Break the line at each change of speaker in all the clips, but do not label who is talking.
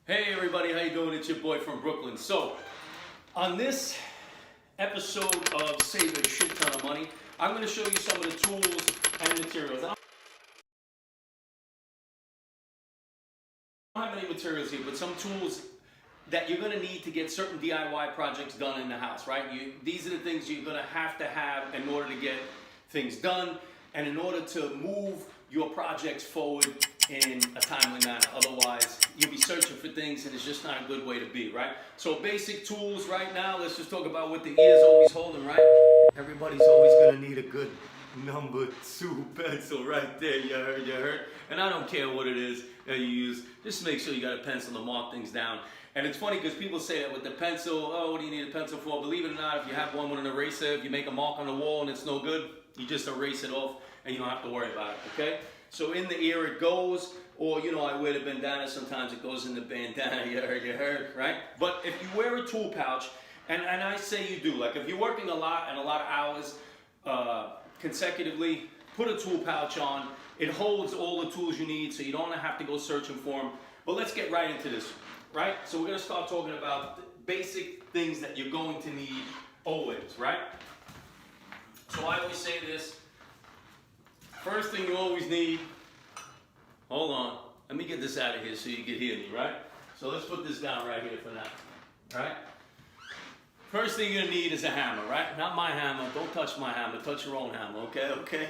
Hey everybody, how you doing? It's your boy from Brooklyn. So, on this episode of Save a Shit Ton of Money, I'm going to show you some of the tools and materials. I don't have many materials here, but some tools that you're going to need to get certain DIY projects done in the house, right? These are the things you're going to have in order to get things done and in order to move your projects forward in a timely manner. Otherwise, you'll be searching for things and it's just not a good way to be, right? So basic tools right now, let's just talk about what the ear's always holding, right? Everybody's always gonna need a good number 2 pencil right there, you heard? And I don't care what it is that you use, just make sure you got a pencil to mark things down. And it's funny because people say that with the pencil, oh, what do you need a pencil for? Believe it or not, if you have one with an eraser, if you make a mark on the wall and it's no good, you just erase it off and you don't have to worry about it, okay? So in the ear it goes, or I wear the bandana, sometimes it goes in the bandana, you heard, right? But if you wear a tool pouch, and I say you do, like if you're working a lot and a lot of hours consecutively, put a tool pouch on. It holds all the tools you need so you don't have to go searching for them. But let's get right into this, right? So we're gonna start talking about basic things that you're going to need always, right? So I always say this. First thing you always need, hold on, let me get this out of here so you can hear me, right? So let's put this down right here for now, right? First thing you're gonna need is a hammer, right? Not my hammer, don't touch my hammer, touch your own hammer, okay?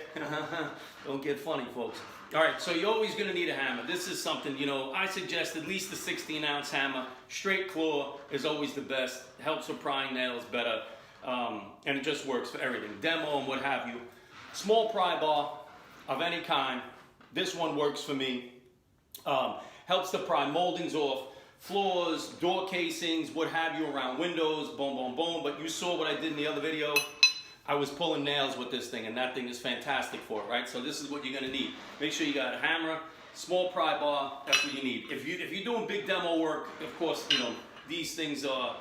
Don't get funny, folks. All right, so you're always gonna need a hammer. This is something, I suggest at least a 16-ounce hammer. Straight claw is always the best, helps with prying nails better, and it just works for everything, demo and what have you. Small pry bar of any kind, this one works for me. Helps to pry moldings off floors, door casings, what have you, around windows, boom, boom, boom. But you saw what I did in the other video. I was pulling nails with this thing, and that thing is fantastic for it, right? So this is what you're gonna need. Make sure you got a hammer, small pry bar, that's what you need. If you're doing big demo work, of course, these things are,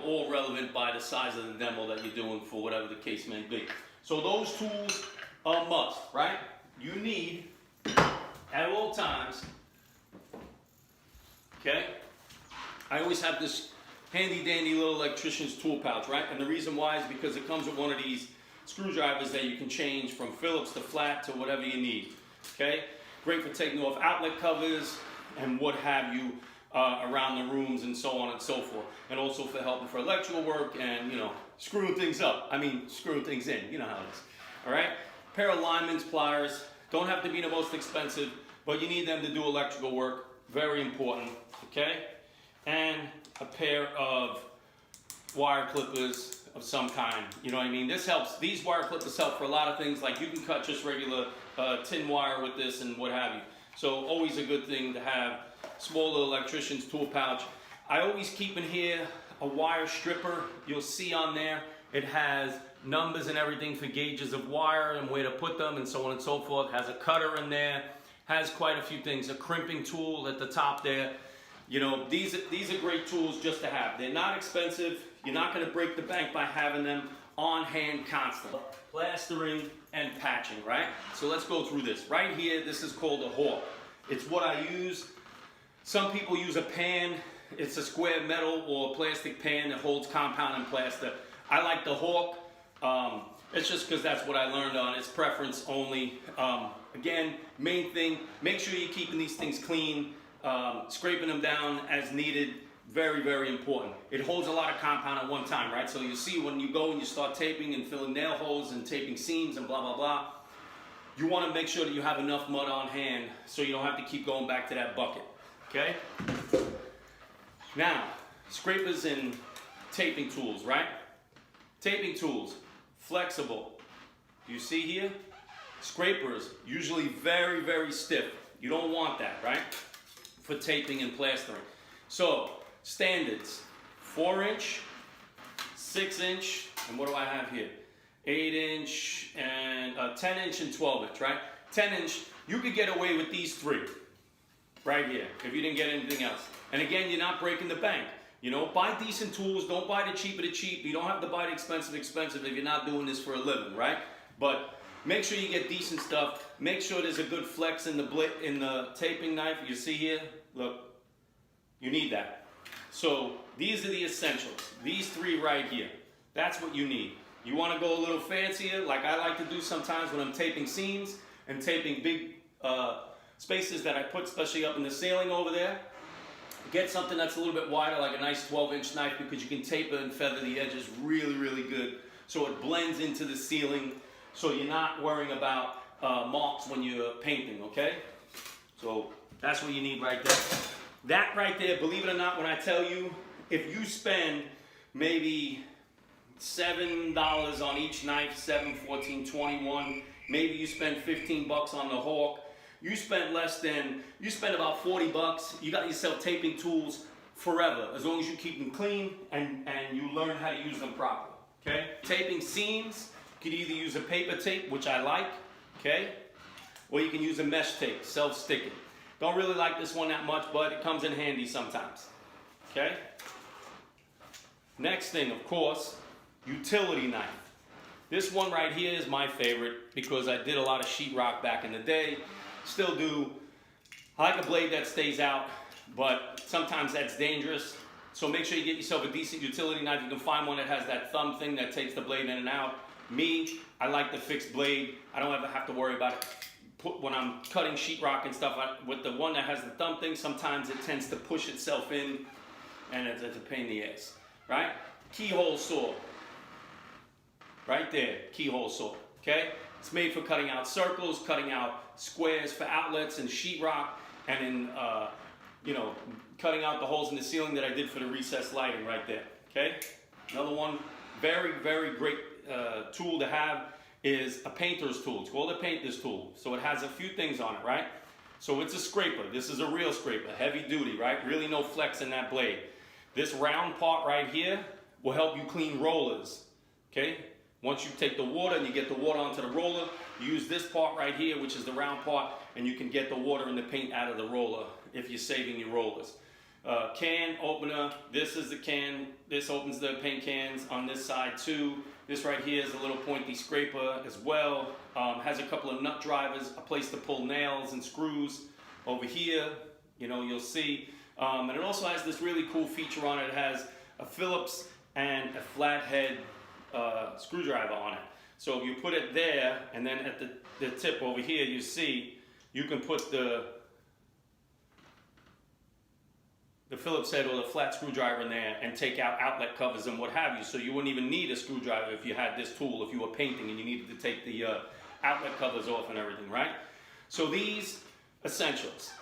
all relevant by the size of the demo that you're doing for whatever the case may be. So those tools are a must, right? You need, at all times, okay? I always have this handy dandy little electrician's tool pouch, right? And the reason why is because it comes with one of these screwdrivers that you can change from Phillips to flat to whatever you need, okay? Great for taking off outlet covers and what have you around the rooms and so on and so forth. And also for helping for electrical work and, screwing things up. Screwing things in, you know how it is, all right? Pair of lineman's pliers, don't have to be the most expensive, but you need them to do electrical work, very important, okay? And a pair of wire clippers of some kind, you know what I mean? This helps, these wire clippers help for a lot of things, like you can cut just regular tin wire with this and what have you. So always a good thing to have. Small little electrician's tool pouch. I always keep in here a wire stripper. You'll see on there, it has numbers and everything for gauges of wire and where to put them and so on and so forth. Has a cutter in there, has quite a few things. A crimping tool at the top there. These are great tools just to have. They're not expensive. You're not going to break the bank by having them on hand constantly. Plastering and patching, right? So let's go through this. Right here, this is called a hawk. It's what I use. Some people use a pan. It's a square metal or plastic pan that holds compound and plaster. I like the hawk. It's just because that's what I learned on. It's preference only. Again, main thing, make sure you're keeping these things clean. Scraping them down as needed, very, very important. It holds a lot of compound at one time, right? So you see when you go and you start taping and filling nail holes and taping seams and blah, blah, blah, you want to make sure that you have enough mud on hand so you don't have to keep going back to that bucket, okay? Now, scrapers and taping tools, right? Taping tools, flexible. You see here? Scrapers, usually very, very stiff. You don't want that, right? For taping and plastering. So, standards, 4-inch, 6-inch, and what do I have here? 8-inch, and 10-inch and 12-inch, right? 10-inch, you could get away with these 3, right here, if you didn't get anything else. And again, you're not breaking the bank. Buy decent tools, don't buy the cheap of the cheap. You don't have to buy the expensive if you're not doing this for a living, right? But make sure you get decent stuff. Make sure there's a good flex in the taping knife. You see here, look, You need that. So these are the essentials. These three right here. That's what you need. You want to go a little fancier, like I like to do sometimes when I'm taping seams and taping big spaces that I put, especially up in the ceiling over there. Get something that's a little bit wider, like a nice 12-inch knife, because you can taper and feather the edges really, really good. So it blends into the ceiling, so you're not worrying about marks when you're painting, okay? So that's what you need right there. That right there, believe it or not, when I tell you, if you spend maybe $7 on each knife, 7, 14, 21, maybe you spend 15 bucks on the Hawk, you spend about 40 bucks, you got yourself taping tools forever, as long as you keep them clean and you learn how to use them properly, okay? Taping seams, you could either use a paper tape, which I like, okay? Or you can use a mesh tape, self-sticking. Don't really like this one that much, but it comes in handy sometimes, okay? Next thing, of course, utility knife. This one right here is my favorite because I did a lot of sheetrock back in the day. Still do. I like a blade that stays out, but sometimes that's dangerous. So make sure you get yourself a decent utility knife. You can find one that has that thumb thing that takes the blade in and out. Me, I like the fixed blade. I don't ever have to worry about it. When I'm cutting sheetrock and stuff, with the one that has the thumb thing, sometimes it tends to push itself in, and it's a pain in the ass, right? Keyhole saw. Right there, keyhole saw, okay? It's made for cutting out circles, cutting out squares for outlets and sheetrock, and in, cutting out the holes in the ceiling that I did for the recessed lighting right there, okay? Another one, very, very great tool to have is a painter's tool. It's called a painter's tool. So it has a few things on it, right? So it's a scraper. This is a real scraper, heavy duty, right? Really no flex in that blade. This round part right here will help you clean rollers, okay? Once you take the water and you get the water onto the roller, you use this part right here, which is the round part, and you can get the water and the paint out of the roller if you're saving your rollers. Can opener, this is the can. This opens the paint cans on this side too. This right here is a little pointy scraper as well. Has a couple of nut drivers, a place to pull nails and screws. Over here, you'll see. And it also has this really cool feature on it. It has a Phillips and a flathead screwdriver on it. So if you put it there, and then at the tip over here, you see, you can put the Phillips head or the flat screwdriver in there and take out outlet covers and what have you. So you wouldn't even need a screwdriver if you had this tool, if you were painting and you needed to take the outlet covers off and everything, right? So these essentials,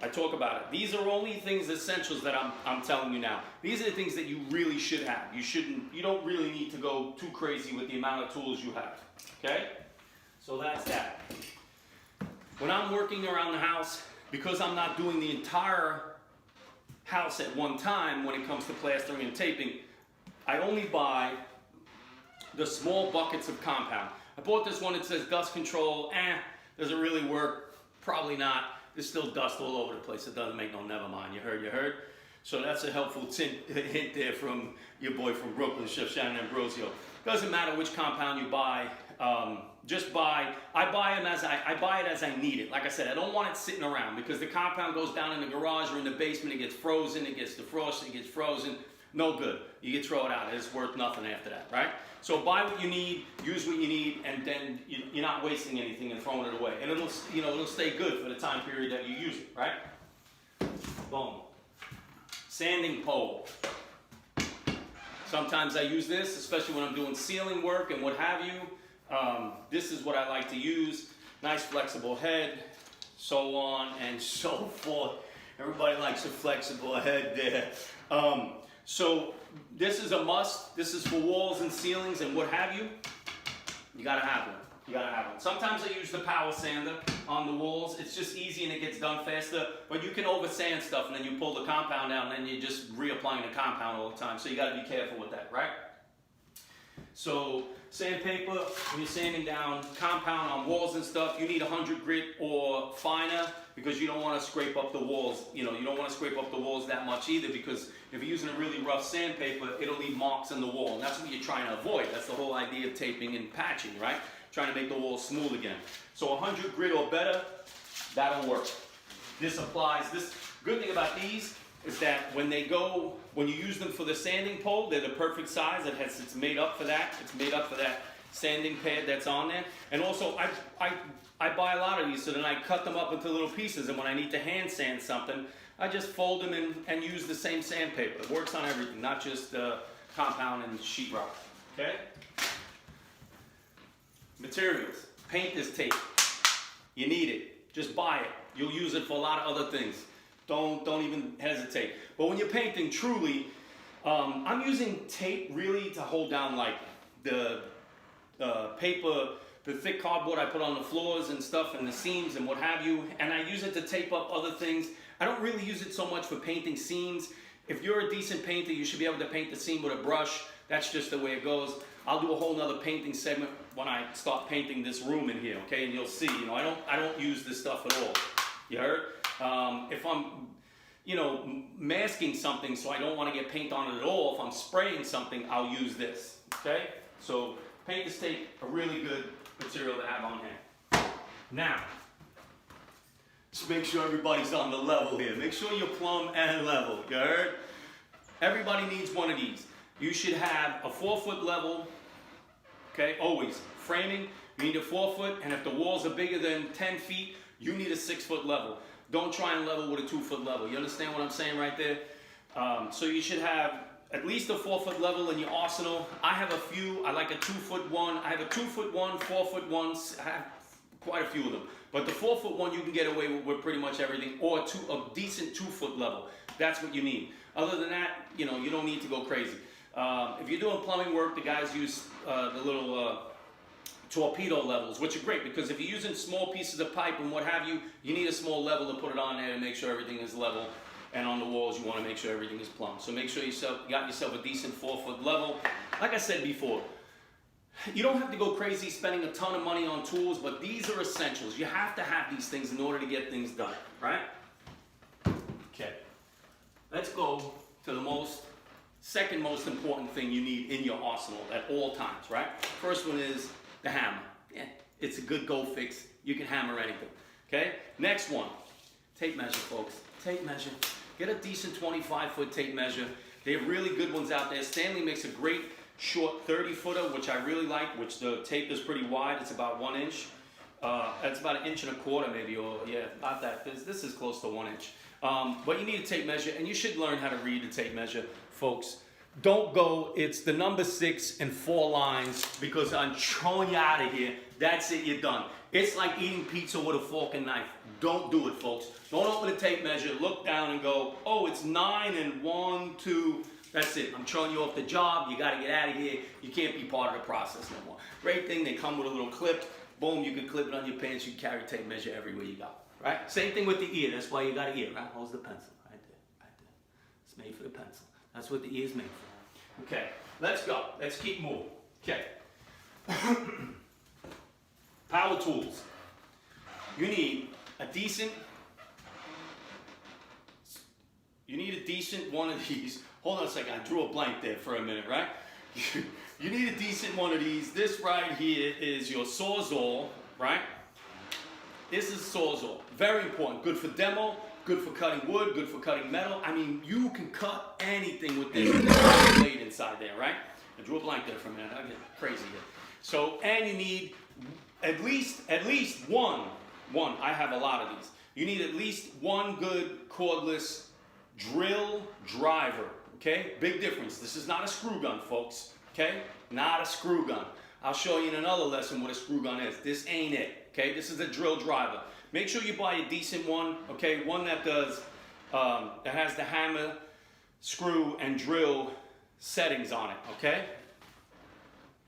I talk about it. These are only things, essentials that I'm telling you now. These are the things that you really should have. You don't really need to go too crazy with the amount of tools you have, okay? So that's that. When I'm working around the house, because I'm not doing the entire house at one time when it comes to plastering and taping, I only buy the small buckets of compound. I bought this one that says dust control. Does it really work? Probably not. There's still dust all over the place. It doesn't make no never mind. You heard? So that's a helpful hint there from your boy from Brooklyn, Chef Shannon Ambrosio. Doesn't matter which compound you buy. Just buy. I buy it as I need it. Like I said, I don't want it sitting around because the compound goes down in the garage or in the basement. It gets frozen. It gets defrosted. It gets frozen. No good. You can throw it out. It's worth nothing after that, right? So buy what you need, use what you need, and then you're not wasting anything and throwing it away. And it'll stay good for the time period that you use it, right? Boom. Sanding pole. Sometimes I use this, especially when I'm doing ceiling work and what have you. This is what I like to use. Nice flexible head, so on and so forth. Everybody likes a flexible head there. So this is a must. This is for walls and ceilings and what have you. You gotta have one. You gotta have one. Sometimes I use the power sander on the walls. It's just easy and it gets done faster. But you can over sand stuff and then you pull the compound out and then you're just reapplying the compound all the time. So you gotta be careful with that, right? So sandpaper, when you're sanding down compound on walls and stuff, you need 100 grit or finer because you don't want to scrape up the walls. You don't want to scrape up the walls that much either because if you're using a really rough sandpaper, it'll leave marks in the wall. And that's what you're trying to avoid. That's the whole idea of taping and patching, right? Trying to make the wall smooth again. So 100 grit or better, that'll work. This applies. This good thing about these is that when you use them for the sanding pole, they're the perfect size. It's made up for that. It's made up for that sanding pad that's on there. And also, I buy a lot of these, so then I cut them up into little pieces, and when I need to hand sand something, I just fold them in and use the same sandpaper. It works on everything, not just compound and sheetrock. Okay? Materials. Paint this tape. You need it. Just buy it. You'll use it for a lot of other things. Don't even hesitate. But when you're painting, truly, I'm using tape really to hold down like the paper, the thick cardboard I put on the floors and stuff, and the seams and what have you. And I use it to tape up other things. I don't really use it so much for painting seams. If you're a decent painter, you should be able to paint the seam with a brush. That's just the way it goes. I'll do a whole nother painting segment when I start painting this room in here, okay? And you'll see, you know, I don't use this stuff at all. You heard? If I'm, you know, masking something so I don't want to get paint on it at all, if I'm spraying something, I'll use this, okay? So paint this tape, a really good material to have on hand. Now, just make sure everybody's on the level here. Make sure you're plumb and level, you heard? Everybody needs one of these. You should have a 4-foot level, okay, always. Framing, you need a 4-foot, and if the walls are bigger than 10 feet, you need a 6-foot level. Don't try and level with a 2-foot level. You understand what I'm saying right there? So you should have at least a 4-foot level in your arsenal. I have a few. I like a 2-foot one. I have a 2-foot one, 4-foot ones. I have quite a few of them. But the 4-foot one you can get away with pretty much everything, or a decent 2-foot level. That's what you need. Other than that, you know, you don't need to go crazy. If you're doing plumbing work, the guys use the little torpedo levels, which are great because if you're using small pieces of pipe and what have you, you need a small level to put it on there and make sure everything is level. And on the walls, you want to make sure everything is plumb. So make sure you got yourself a decent 4-foot level. Like I said before, you don't have to go crazy spending a ton of money on tools, but these are essentials. You have to have these things in order to get things done, right? Okay. Let's go to the second most important thing you need in your arsenal at all times, right? First one is the hammer. Yeah, it's a good go fix. You can hammer anything, okay? Next one, tape measure, folks. Tape measure. Get a decent 25-foot tape measure. They have really good ones out there. Stanley makes a great short 30-footer, which I really like, which the tape is pretty wide. It's about 1 inch. That's about 1.25 inches maybe, or yeah, about that. This is close to 1 inch. But you need a tape measure, and you should learn how to read the tape measure, folks. Don't go, it's the number 6 and 4 lines, because I'm throwing you out of here. That's it, you're done. It's like eating pizza with a fork and knife. Don't do it, folks. Don't open the tape measure, look down and go, oh, it's 9 and 1, 2. That's it. I'm throwing you off the job. You got to get out of here. You can't be part of the process no more. Great thing, they come with a little clip. Boom, you can clip it on your pants. You can carry tape measure everywhere you go. Right? Same thing with the ear. That's why you got an ear, right? Hold the pencil. Right there. Right there. It's made for the pencil. That's what the ear is made for. Okay, let's go. Let's keep moving. Okay. Power tools. You need a decent one of these. Hold on a second, I drew a blank there for a minute, right? You need a decent one of these. This right here is your Sawzall, right? This is Sawzall. Very important. Good for demo, good for cutting wood, good for cutting metal. I mean, you can cut anything with this. There's a blade inside there, right? I drew a blank there for a minute. I get crazy here. So, and you need at least one. I have a lot of these. You need at least one good cordless drill driver. Okay? Big difference. This is not a screw gun, folks. Okay? Not a screw gun. I'll show you in another lesson what a screw gun is. This ain't it. Okay? This is a drill driver. Make sure you buy a decent one. Okay? One that does, that has the hammer, screw, and drill settings on it. Okay?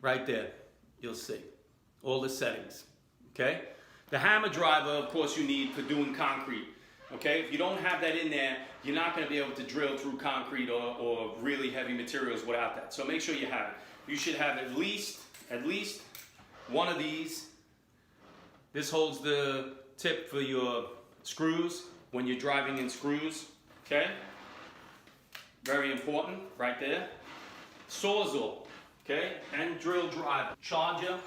Right there. You'll see. All the settings. Okay? The hammer driver, of course, you need for doing concrete. Okay? If you don't have that in there, you're not going to be able to drill through concrete or really heavy materials without that. So make sure you have it. You should have at least one of these. This holds the tip for your screws when you're driving in screws. Okay? Very important, right there. Sawzall, okay? And drill driver. Charger.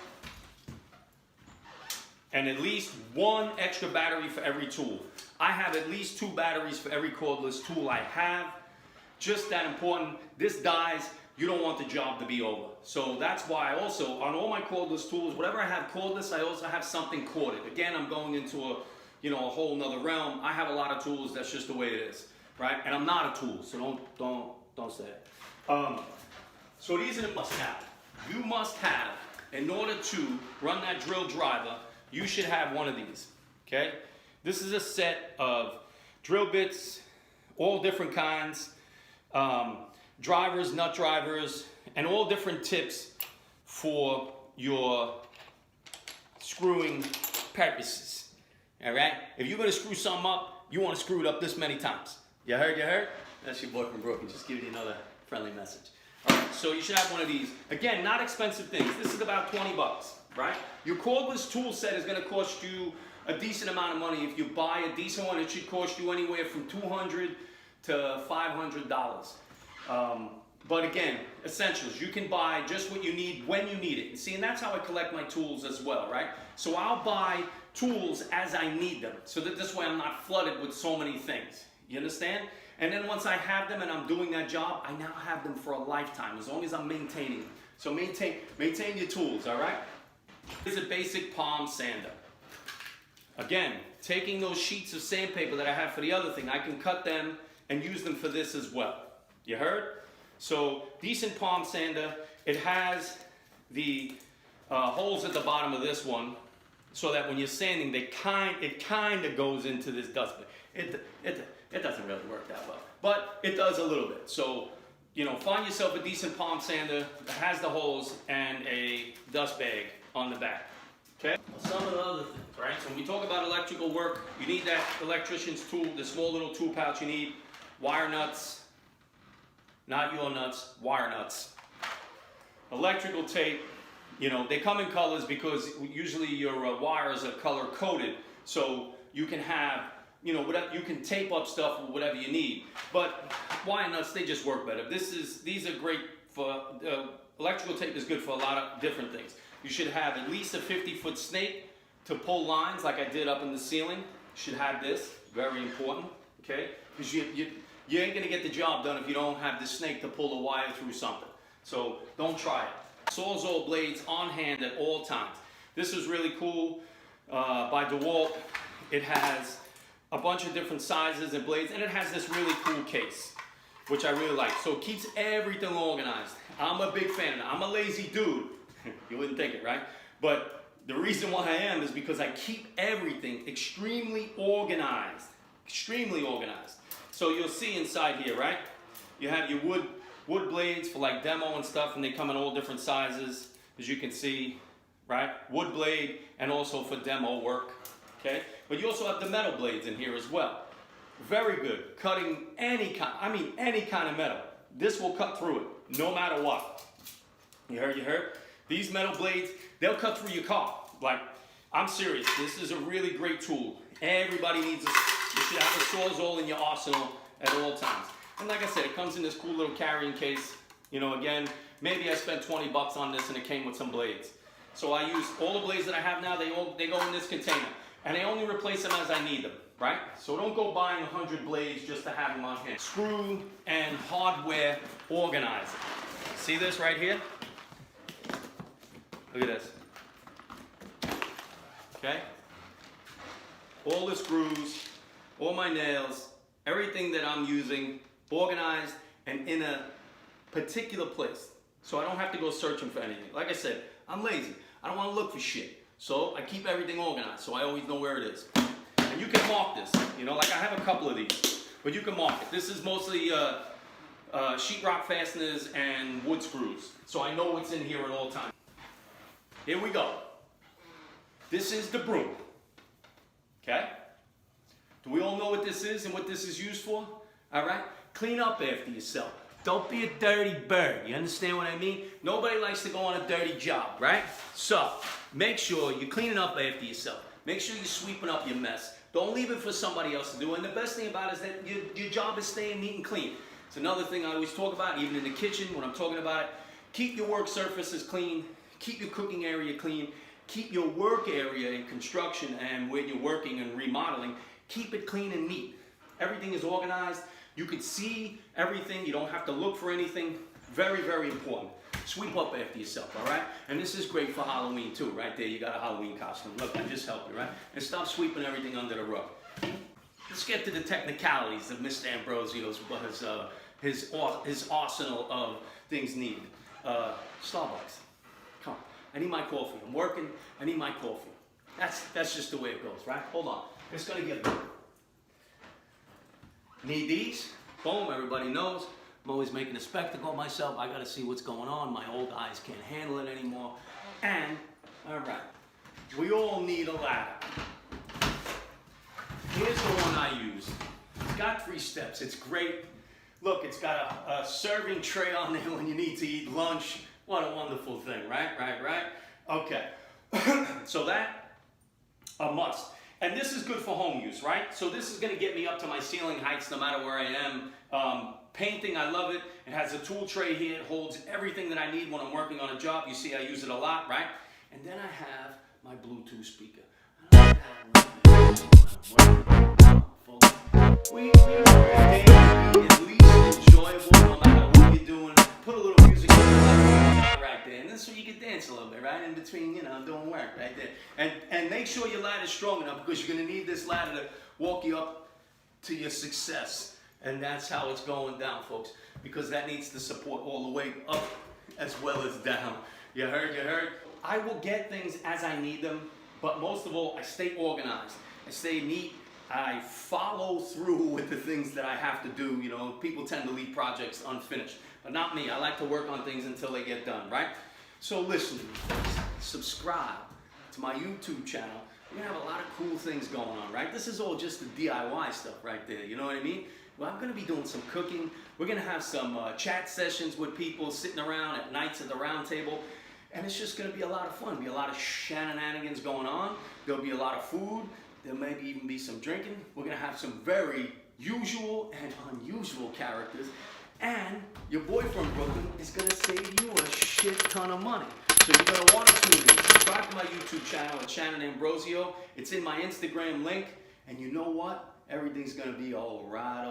And at least one extra battery for every tool. I have at least 2 batteries for every cordless tool I have. Just that important. This dies, you don't want the job to be over. So that's why I also, on all my cordless tools, whatever I have cordless, I also have something corded. Again, I'm going into a whole nother realm. I have a lot of tools, that's just the way it is, right? And I'm not a tool, so don't say it. So these are the must-have. You must have, in order to run that drill driver, you should have one of these, okay? This is a set of drill bits, all different kinds, drivers, nut drivers, and all different tips for your screwing purposes, all right? If you're gonna screw something up, you wanna screw it up this many times. You heard? That's your boy from Broom, just giving you another friendly message. All right, so you should have one of these. Again, not expensive things. This is about 20 bucks, right? Your cordless tool set is gonna cost you a decent amount of money. If you buy a decent one, it should cost you anywhere from $200 to $500. But again, essentials. You can buy just what you need when you need it. See, and that's how I collect my tools as well, right? So I'll buy tools as I need them, so that this way I'm not flooded with so many things. You understand? And then once I have them and I'm doing that job, I now have them for a lifetime, as long as I'm maintaining them. So maintain your tools, all right? Here's a basic palm sander. Again, taking those sheets of sandpaper that I have for the other thing, I can cut them and use them for this as well. You heard? So, decent palm sander. It has the holes at the bottom of this one, so that when you're sanding, it kind of goes into this dustbin. It doesn't really work that well, but it does a little bit. So, find yourself a decent palm sander that has the holes and a dust bag on the back. Okay? Some of the other things, right? So when we talk about electrical work, you need that electrician's tool, the small little tool pouch you need, wire nuts, not your nuts, wire nuts. Electrical tape, they come in colors because usually your wires are color coded, so you can have, whatever, you can tape up stuff with whatever you need. But wire nuts, they just work better. These are great for, electrical tape is good for a lot of different things. You should have at least a 50-foot snake to pull lines like I did up in the ceiling. You should have this, very important, okay? Because you ain't gonna get the job done if you don't have this snake to pull the wire through something. So don't try it. Sawzall Blades on hand at all times. This is really cool by DeWalt. It has a bunch of different sizes and blades, and it has this really cool case, which I really like. So it keeps everything organized. I'm a big fan of it. I'm a lazy dude. You wouldn't think it, right? But the reason why I am is because I keep everything extremely organized. Extremely organized. So you'll see inside here, right? You have your wood blades for like demo and stuff, and they come in all different sizes, as you can see, right? Wood blade, and also for demo work, okay? But you also have the metal blades in here as well. Very good. Cutting any kind of metal. This will cut through it, no matter what. You heard? These metal blades, they'll cut through your car. Like, I'm serious. This is a really great tool. Everybody needs this. You should have a Sawzall in your arsenal at all times. And like I said, it comes in this cool little carrying case. Again, maybe I spent 20 bucks on this and it came with some blades. So I use all the blades that I have now, they go in this container. And I only replace them as I need them, right? So don't go buying 100 blades just to have them on hand. Screw and hardware organizer. See this right here? Look at this. Okay? All the screws, all my nails, everything that I'm using, organized and in a particular place. So I don't have to go searching for anything. Like I said, I'm lazy. I don't want to look for shit. So I keep everything organized, so I always know where it is. And you can mark this. Like I have a couple of these, but you can mark it. This is mostly sheetrock fasteners and wood screws. So I know what's in here at all times. Here we go. This is the broom. Okay? Do we all know what this is and what this is used for? All right? Clean up after yourself. Don't be a dirty bird. You understand what I mean? Nobody likes to go on a dirty job, right? So, make sure you're cleaning up after yourself. Make sure you're sweeping up your mess. Don't leave it for somebody else to do. And the best thing about it is that your job is staying neat and clean. It's another thing I always talk about, even in the kitchen when I'm talking about it. Keep your work surfaces clean. Keep your cooking area clean. Keep your work area in construction and when you're working and remodeling, Keep it clean and neat. Everything is organized. You can see everything. You don't have to look for anything. Very, very important. Sweep up after yourself, all right? And this is great for Halloween too, right there. You got a Halloween costume. Look, I just helped you, right? And stop sweeping everything under the rug. Let's get to the technicalities of Mr. Ambrosio's, his arsenal of things needed. Starbucks. Come on. I need my coffee. I'm working. I need my coffee. That's just the way it goes, right? Hold on. It's gonna get better. Need these? Boom, everybody knows. I'm always making a spectacle of myself. I gotta see what's going on. My old eyes can't handle it anymore. And, all right, we all need a ladder. Here's the one I use. It's got 3 steps. It's great. Look, it's got a serving tray on there when you need to eat lunch. What a wonderful thing, right? Okay. So that, a must. And this is good for home use, right? So this is going to get me up to my ceiling heights no matter where I am. Painting, I love it. It has a tool tray here. It holds everything that I need when I'm working on a job. You see I use it a lot, right? And then I have my Bluetooth speaker. We want the day to be at least enjoyable no matter what you're doing. Put a little music in right there. And this way you can dance a little bit, right? In between, doing work right there. And make sure your ladder's strong enough because you're going to need this ladder to walk you up to your success. And that's how it's going down, folks. Because that needs to support all the way up as well as down. You heard? I will get things as I need them. But most of all, I stay organized. I stay neat. I follow through with the things that I have to do. People tend to leave projects unfinished. But not me. I like to work on things until they get done, right? So listen, subscribe to my YouTube channel. We're going to have a lot of cool things going on, right? This is all just the DIY stuff right there. You know what I mean? Well, I'm going to be doing some cooking. We're going to have some chat sessions with people sitting around at nights at the round table. And it's just going to be a lot of fun. Be a lot of shenanigans going on. There'll be a lot of food. There may even be some drinking. We're going to have some very usual and unusual characters. And your boy from Brooklyn is going to save you a shit ton of money. So you're going to want to tune in. Subscribe to my YouTube channel at Shannon Ambrosio. It's in my Instagram link. And you know what? Everything's going to be all right.